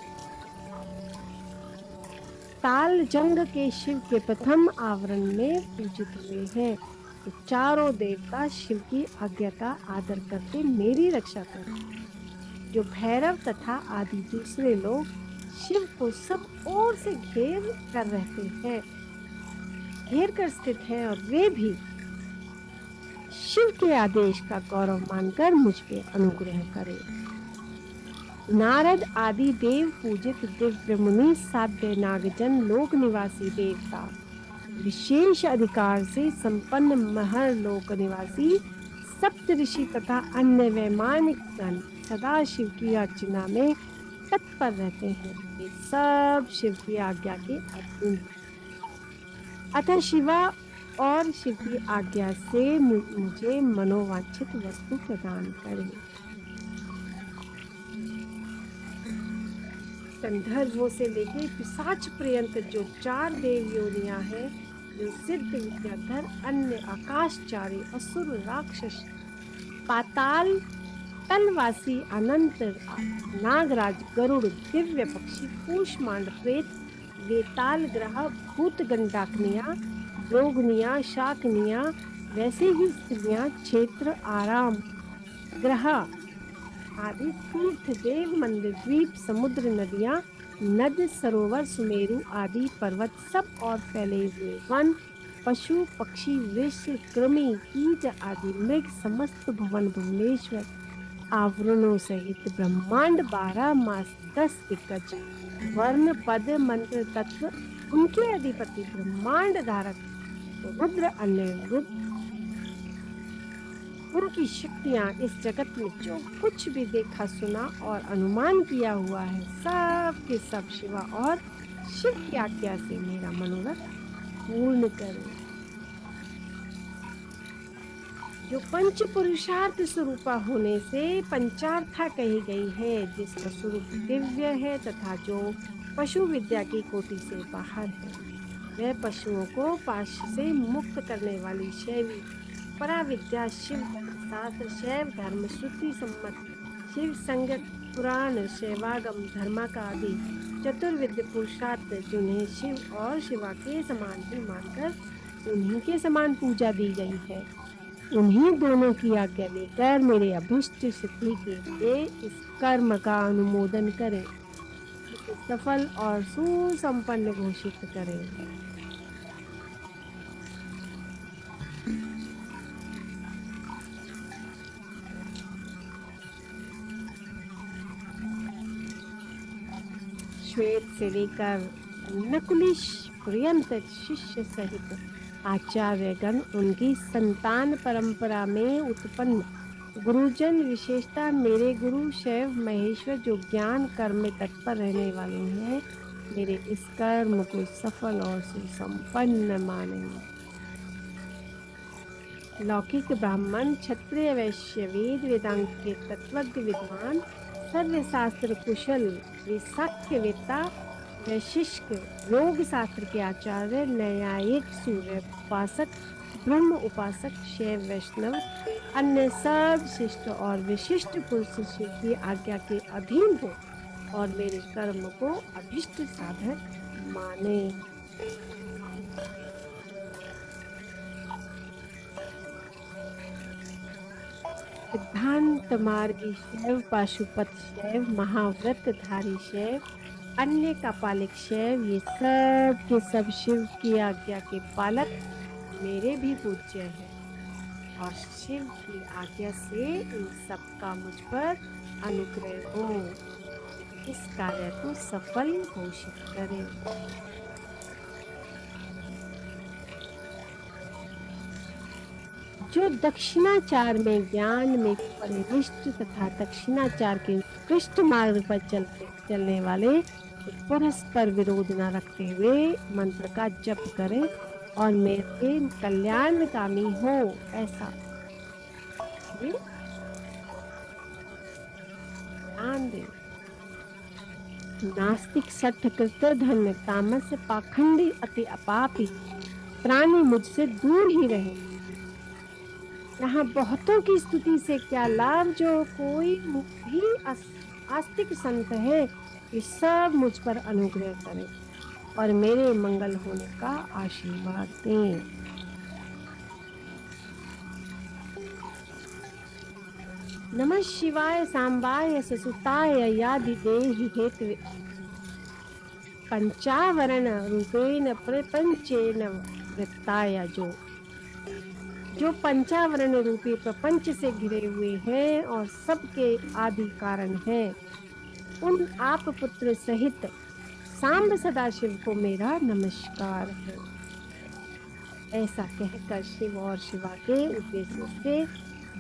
ताल जंग के शिव के प्रथम आवरण में पूजित हुए हैं। तो चारों देवता शिव की आज्ञा का आदर करते मेरी रक्षा करें। जो भैरव तथा आदि दूसरे लोग शिव को सब ओर से घेर कर रहते हैं, घेर कर स्थित हैं, और वे भी शिव के आदेश का गौरव मानकर मुझ पे अनुग्रह करें। नारद आदि देव पूजित दिव्य मुनि साध्य नागजन लोक निवासी देवता विशेष अधिकार से संपन्न महर लोक निवासी सप्त ऋषि तथा अन्य वैमानिक गण सदा शिव की अर्चना में तत्पर रहते हैं। वे सब शिव की आज्ञा के अधीन। अतः शिवा और शिव की आज्ञा से मुझे मनोवांछित वस्तु प्रदान करें। गंधर्वों से लेकर पिशाच पर्यंत जो 4 देव योनियां हैं, जो सिद्ध विद्याधर अन्य आकाशचारी असुर राक्षस पाताल तलवासी अनंत नागराज गरुड़ दिव्य पक्षी कूष्मांड प्रेत वेताल ग्रह भूत गंडाकनिया रोगनिया शाकनिया वैसे ही स्त्रियां क्षेत्र आराम ग्रह आदि तीर्थ देव मंदिर द्वीप समुद्र नदियां नद सरोवर सुमेरु आदि पर्वत सब और फैले हुए वन पशु पक्षी वृक्ष कृमि कीट आदि मृग समस्त भुवन भुवनेश्वर आवरणों सहित ब्रह्मांड 12 मास 10 दिग्गज वर्ण पद मंत्र तत्व उनके अधिपति ब्रह्मांड धारक रुद्र अन्य रुद्र उनकी शक्तियां इस जगत में जो कुछ भी देखा सुना और अनुमान किया हुआ है, सब के सब शिवा और शिव की आज्ञा से मेरा मनोरथ पूर्ण करो। जो पंच पुरुषार्थ स्वरूपा होने से पंचार्था कही गई है, जिसका स्वरूप दिव्य है तथा जो पशु विद्या की कोटि से बाहर है, वह पशुओं को पाश से मुक्त करने वाली शैवी पराविद्या शिव शास्त्र शैव धर्म श्रुति सम्मत शिव संगत पुराण शैवागम धर्मा का आदि चतुर्विद्य पुरुषार्थ जिन्हें शिव और शिवा के समान ही मानकर उन्हीं के समान पूजा दी गई है, उन्हीं दोनों की आज्ञा लेकर मेरे अभिष्ट सिद्धि के लिए इस कर्म का अनुमोदन करें, इसे सफल और सुसंपन्न घोषित करें। श्वेत से लेकर नकुलिश पर्यंत शिष्य सहित आचार्यगण उनकी संतान परंपरा में उत्पन्न गुरुजन विशेषता मेरे गुरु शैव महेश्वर जो ज्ञान कर्म में तत्पर रहने वाले हैं, मेरे इस कर्म को सफल और सुसंपन्न माने। लौकिक ब्राह्मण क्षत्रिय वैश्य वेद वेदांग के तत्वज्ञ विद्वान सर्वशास्त्र कुशल विसाख्यवेत्ता वैशिष्ट योग शास्त्र के आचार्य न्यायिक सूर्य उपासक ब्रह्म उपासक शैव वैष्णव अन्य सब शिष्ट और विशिष्ट पुरुष शिव की आज्ञा के अधीन हो और मेरे कर्म को अभिष्ट साधक माने। सिद्धांत मार्गी शैव पाशुपत शैव महाव्रतधारी शैव अन्य कापालिक शैव ये सब के सब शिव की आज्ञा के पालक मेरे भी पूज्य हैं और शिव की आज्ञा से इन सब का मुझ पर अनुग्रह हो। इस कार्य को सफल घोषित करें। जो दक्षिणाचार में ज्ञान में परिनिष्ठ तथा दक्षिणाचार के उत्कृष्ट मार्ग पर चलने वाले परस्पर विरोध न रखते हुए मंत्र का जप करें और मेरे कल्याणकामी हो, ऐसा ध्यान दें। नास्तिक सठ कृत धन्य तामस पाखंडी अति अपापी प्राणी मुझसे दूर ही रहे। यहाँ बहुतों की स्तुति से क्या लाभ, जो कोई भी आस्तिक संत है, ये सब मुझ पर अनुग्रह करें और मेरे मंगल होने का आशीर्वाद दें। नमः शिवाय सांबाय ससुताय यादि देहि हेतवे पंचावरण रूपेण प्रपंचेन वृत्ताय। जो पंचावरण रूपी प्रपंच से घिरे हुए हैं और सबके आदि कारण हैं, उन आप पुत्र सहित सांब सदाशिव को मेरा नमस्कार है। ऐसा कहकर शिव और शिवा के उद्देश्य से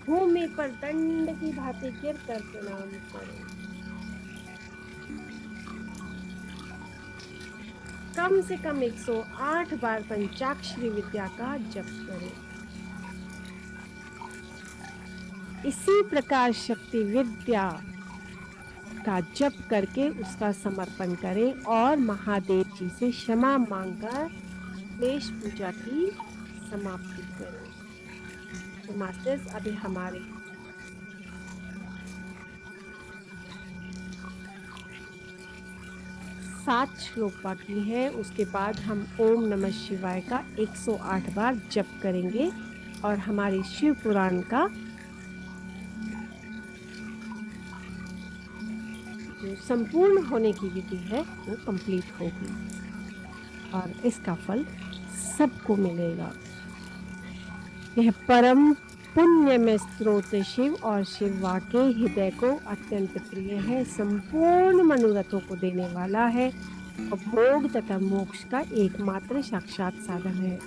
भूमि पर दंड की भांति गिर कर प्रणाम करें। कम से कम 108 बार पंचाक्षरी विद्या का जप करें। इसी प्रकार शक्ति विद्या का जप करके उसका समर्पण करें और महादेव जी से क्षमा मांगकर क्लेश पूजा की समाप्ति करें। तो मास्टर्स, अभी हमारे 7 श्लोक बाकी है। उसके बाद हम ओम नमः शिवाय का 108 बार जप करेंगे और हमारी शिव पुराण का जो संपूर्ण होने की विधि है वो कंप्लीट होगी और इसका फल सबको मिलेगा। यह परम पुण्य में स्त्रोत शिव और शिवा के हृदय को अत्यंत प्रिय है, संपूर्ण मनोरथों को देने वाला है और भोग तथा मोक्ष का एकमात्र साक्षात साधन है।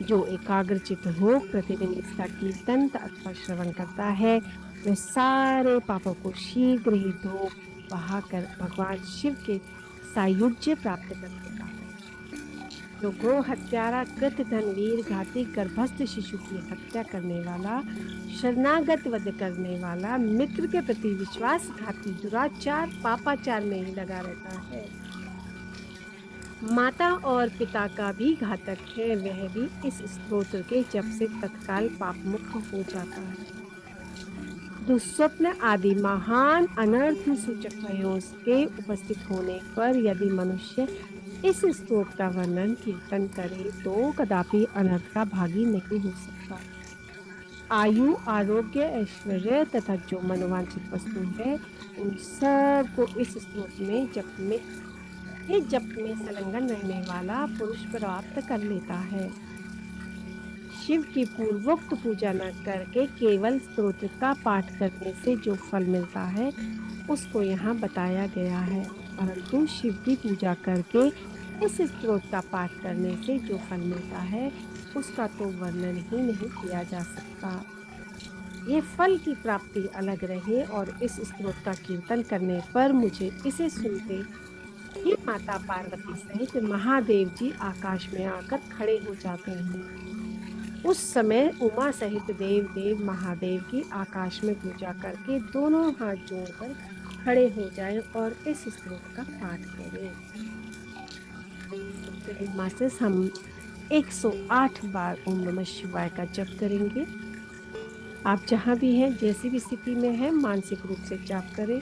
जो एकाग्रचित हो प्रतिदिन इसका कीर्तन अथवा श्रवण करता है, वह सारे पापों को शीघ्र ही धो बहाकर भगवान शिव के सायुज्य प्राप्त कर लेता है। जो गो हत्यारा, कृत धनवीर, घाती, गर्भस्थ शिशु की हत्या करने वाला, शरणागत वध करने वाला, मित्र के प्रति विश्वासघाती, दुराचार पापाचार में ही लगा रहता है, माता और पिता का भी घातक है, वह भी इस स्तोत्र के जप से तत्काल पाप मुक्त हो जाता है। दुस्वप्न आदि महान अनर्थ सूचक भयों के उपस्थित होने पर यदि मनुष्य इस स्तोत्र का वर्णन कीर्तन करे तो कदापि अनर्थ का भागी नहीं हो सकता। आयु, आरोग्य, ऐश्वर्य तथा जो मनोवांछित वस्तु है, उन सब को इस स्तोत्र में जप में संलग्न रहने वाला पुरुष प्राप्त कर लेता है। शिव की पूर्वोक्त पूजा न करके केवल स्तोत्र का पाठ करने से जो फल मिलता है उसको यहाँ बताया गया है, परंतु शिव की पूजा करके इस स्तोत्र का पाठ करने से जो फल मिलता है उसका तो वर्णन ही नहीं किया जा सकता। ये फल की प्राप्ति अलग रहे और इस स्तोत्र का कीर्तन करने पर मुझे इसे सुनते ही माता पार्वती सहित महादेव जी आकाश में आकर खड़े हो जाते हैं। उस समय उमा सहित देव महादेव की आकाश में पूजा करके दोनों हाथ जोड़कर खड़े हो जाएं और इस स्तोत्र का पाठ करें। मास्टर्स, हम 108 बार ओम नमः शिवाय का जप करेंगे। आप जहाँ भी हैं, जैसी भी स्थिति में हैं, मानसिक रूप से जाप करें।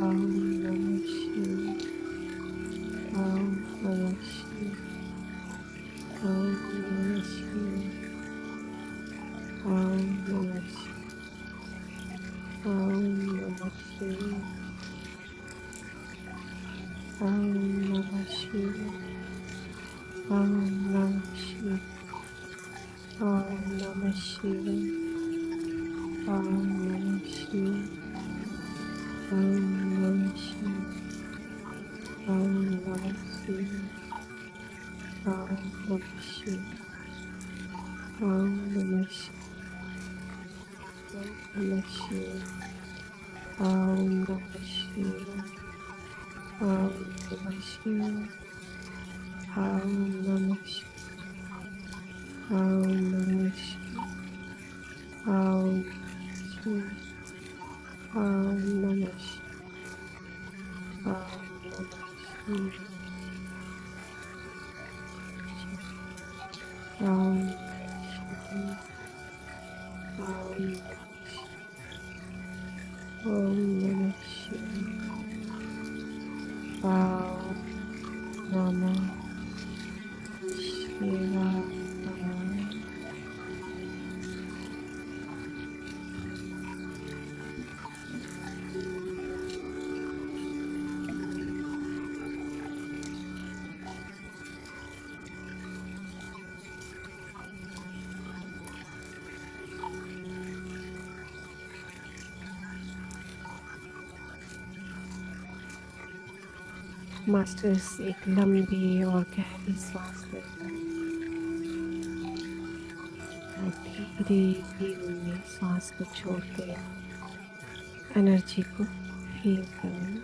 Om Namah Shivaya. Om Namah Shivaya. Om Namah Shivaya. Om Namah Shivaya. Om Namah Shivaya. Om Namah Shivaya. Om Namah Shivaya. Om Namah Shivaya. Om Namah Shivaya. Om Namah Shivaya. Om Namah Shivaya. Om Namah Shivaya. Om Namah Shivaya. Om Namah Shivaya. Om Namah Shivaya. Om Namah Shivaya. Om Namah Shivaya. Om Namah Shivaya. Om Shivaya. Om Namah Shivaya. Om Namah Shivaya. Om Shivaya. Om Namah Shivaya. Om Namah Shivaya. Masters एक लंबी और गहरी सांस लेकर और धीरे धीरे सांस को छोड़ते एनर्जी को फील करें।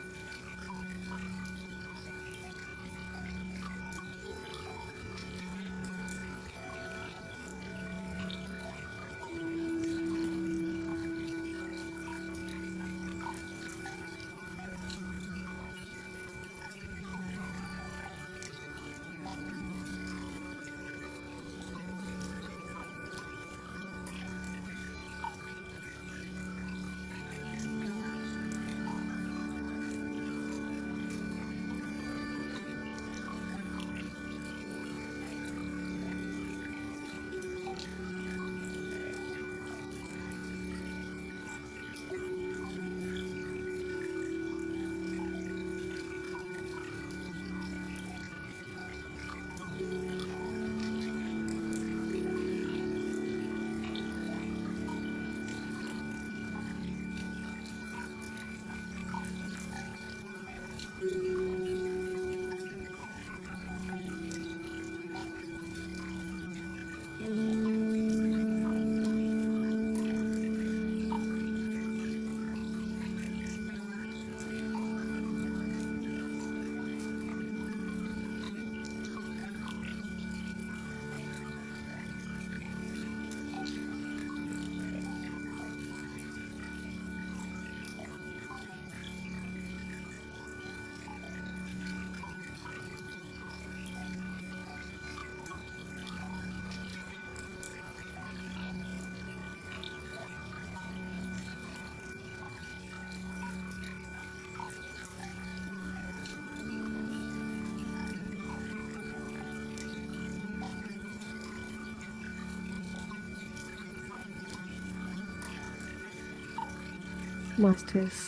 मास्टर्स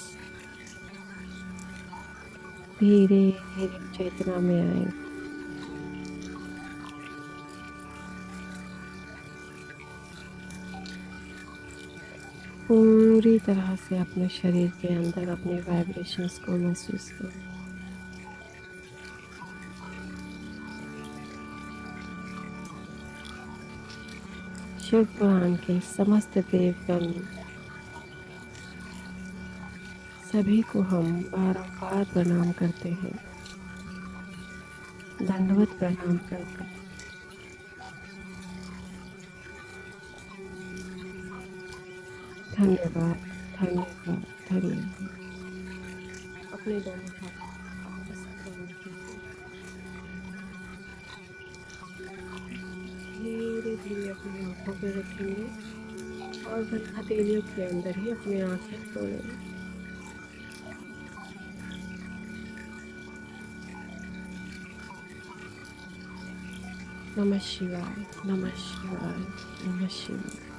धीरे धीरे चेतना में आएंगे। पूरी तरह से अपने शरीर के अंदर अपने वाइब्रेशंस को महसूस करें। शिव पुराण के समस्त देवगण सभी को हम बारंबार प्रणाम करते हैं, दंडवत प्रणाम करते हैं। धन्यवाद, धन्यवाद, धन्यवाद। अपने दोनों हाथ आपस में ग्रहण कीजिए। धीरे धीरे अपनी आंखों पे रखेंगे और बंद हथेलियों के अंदर ही अपनी आंखें खोलेंगे। नमः शिवाय, नमः शिवाय, नमः शिवाय।